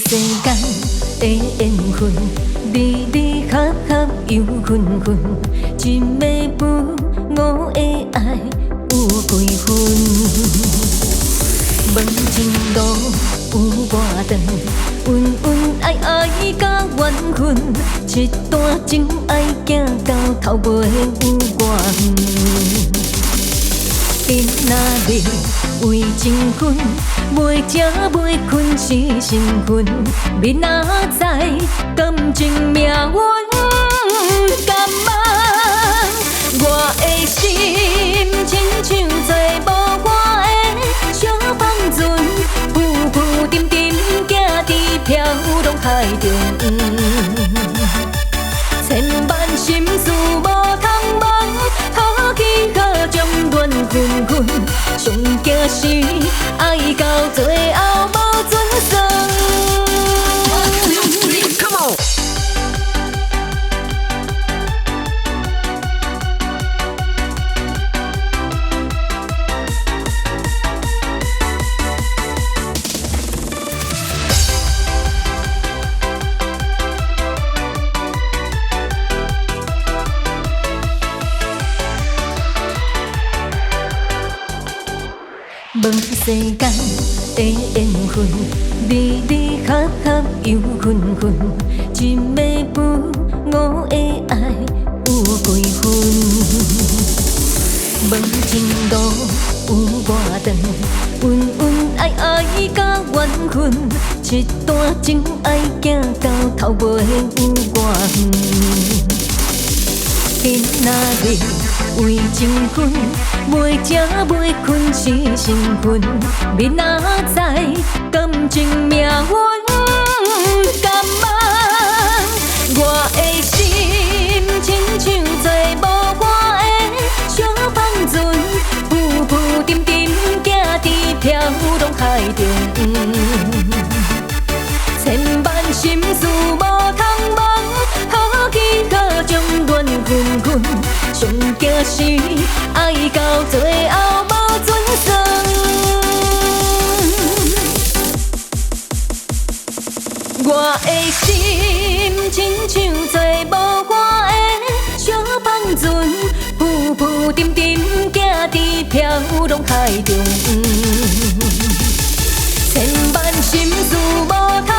世间的缘分，离离合合又分分，一暝不五的爱有几分？问情路有偌长，恩恩爱爱甲缘分，一段情爱行到头尾有偌远？今仔日为情分，袂食袂困是身份，明仔载感情命运甘吗？我的心亲像坐无我的小帆船，浮浮沉沉行伫飘浪海中，千万心事无通忘，好气好将缘分分，上惊是爱到最后无准算。问世间的缘分，离离合合又分分，一暝不五的爱有几分？问情路有偌长，恩恩爱爱甲缘分，一段情爱行到头尾有偌远？今仔日为情分，袂食袂困是身份，明仔载感情命运甘吗？我的心亲像坐无我的小帆船，浮浮沉沉行伫飘浪海中，千万心事无通忘，好气好将缘分分，上惊是爱到最后无准算。我的心亲像坐无我的小帆船，浮浮沉沉行伫飘浪海中，千万心事无通